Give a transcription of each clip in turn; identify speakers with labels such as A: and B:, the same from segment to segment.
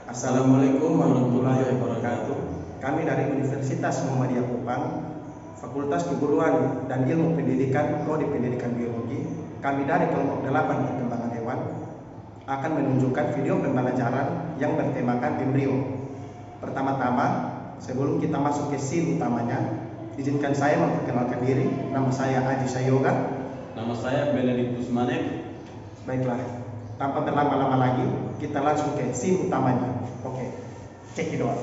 A: Assalamualaikum warahmatullahi wabarakatuh. Kami dari Universitas Muhammadiyah Kupang, Fakultas Keguruan dan Ilmu Pendidikan, Prodi Pendidikan Biologi, kami dari kelompok 8 Perkembangan Hewan akan menunjukkan video pembelajaran yang bertemakan embrio. Pertama-tama, sebelum kita masuk ke scene utamanya, izinkan saya memperkenalkan diri. Nama saya Aji Sayoga.
B: Nama saya Benedictus Manek.
A: Baiklah, tanpa berlama-lama lagi, kita langsung ke scene utamanya. Oke, check it out.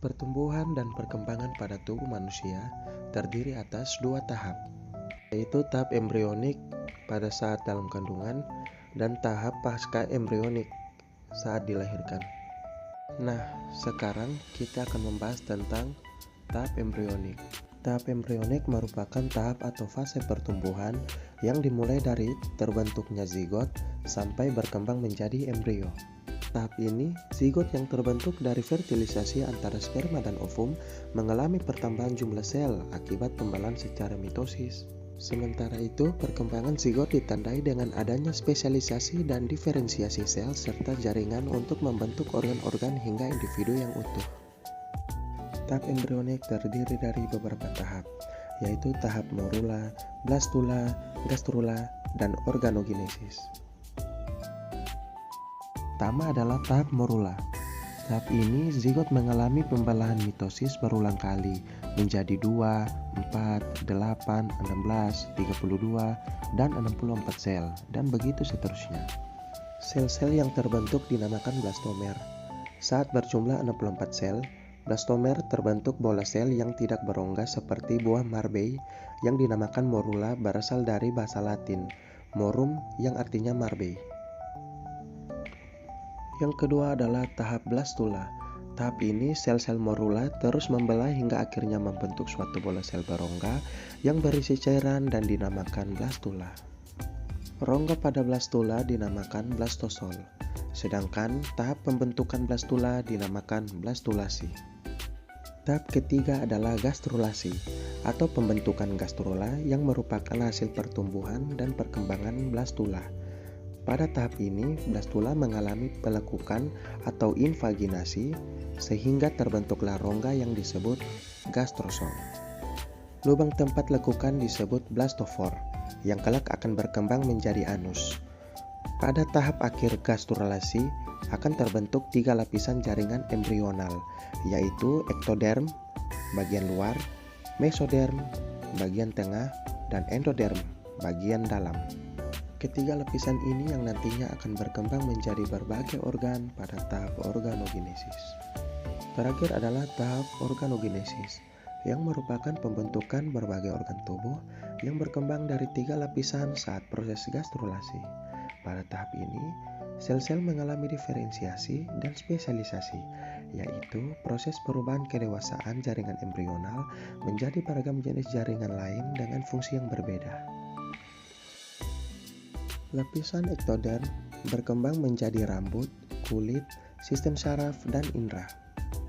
C: Pertumbuhan dan perkembangan pada tubuh manusia terdiri atas dua tahap, yaitu tahap embrionik pada saat dalam kandungan dan tahap pasca embrionik saat dilahirkan. Nah, sekarang kita akan membahas tentang tahap embrionik. Tahap embrionik merupakan tahap atau fase pertumbuhan yang dimulai dari terbentuknya zigot sampai berkembang menjadi embrio. Tahap ini, zigot yang terbentuk dari fertilisasi antara sperma dan ovum mengalami pertambahan jumlah sel akibat pembelahan secara mitosis. Sementara itu, perkembangan zigot ditandai dengan adanya spesialisasi dan diferensiasi sel serta jaringan untuk membentuk organ-organ hingga individu yang utuh. Tahap embrionik terdiri dari beberapa tahap, yaitu tahap morula, blastula, gastrula, dan organogenesis. Pertama adalah tahap morula. Tahap ini zigot mengalami pembelahan mitosis berulang kali menjadi 2, 4, 8, 16, 32, dan 64 sel, dan begitu seterusnya. Sel-sel yang terbentuk dinamakan blastomer. Saat berjumlah 64 sel, blastomer terbentuk bola sel yang tidak berongga seperti buah marbei yang dinamakan morula berasal dari bahasa Latin, morum yang artinya marbei. Yang kedua adalah tahap blastula. Tahap ini sel-sel morula terus membelah hingga akhirnya membentuk suatu bola sel berongga yang berisi cairan dan dinamakan blastula. Rongga pada blastula dinamakan blastosol, sedangkan tahap pembentukan blastula dinamakan blastulasi. Tahap ketiga adalah gastrulasi atau pembentukan gastrula yang merupakan hasil pertumbuhan dan perkembangan blastula. Pada tahap ini, blastula mengalami pelekukan atau invaginasi sehingga terbentuklah rongga yang disebut gastrosol. Lubang tempat lekukan disebut blastofor yang kelak akan berkembang menjadi anus. Pada tahap akhir gastrulasi akan terbentuk 3 lapisan jaringan embrional, yaitu ektoderm bagian luar, mesoderm bagian tengah, dan endoderm bagian dalam. Ketiga lapisan ini yang nantinya akan berkembang menjadi berbagai organ pada tahap organogenesis. Terakhir adalah tahap organogenesis, yang merupakan pembentukan berbagai organ tubuh yang berkembang dari 3 lapisan saat proses gastrulasi. Pada tahap ini, sel-sel mengalami diferensiasi dan spesialisasi, yaitu proses perubahan kedewasaan jaringan embrional menjadi beragam jenis jaringan lain dengan fungsi yang berbeda. Lapisan ektoderm berkembang menjadi rambut, kulit, sistem saraf, dan indera.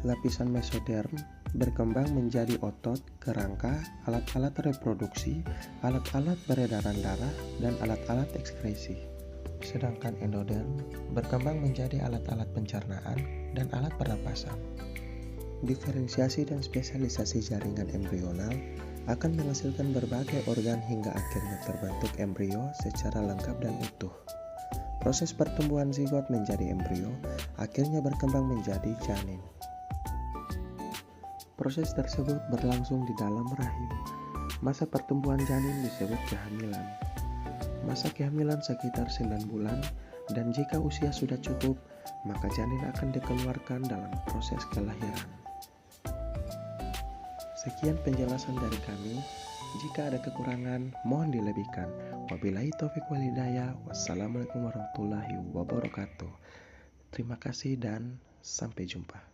C: Lapisan mesoderm berkembang menjadi otot, kerangka, alat-alat reproduksi, alat-alat peredaran darah, dan alat-alat ekskresi. Sedangkan endoderm berkembang menjadi alat-alat pencernaan dan alat pernapasan. Diferensiasi dan spesialisasi jaringan embrional akan menghasilkan berbagai organ hingga akhirnya terbentuk embrio secara lengkap dan utuh. Proses pertumbuhan zigot menjadi embrio akhirnya berkembang menjadi janin. Proses tersebut berlangsung di dalam rahim. Masa pertumbuhan janin disebut kehamilan. Masa kehamilan sekitar 9 bulan, dan jika usia sudah cukup, maka janin akan dikeluarkan dalam proses kelahiran. Sekian penjelasan dari kami. Jika ada kekurangan, mohon dilebihkan. Wabillahi taufiq wal hidayah. Wassalamualaikum warahmatullahi wabarakatuh. Terima kasih dan sampai jumpa.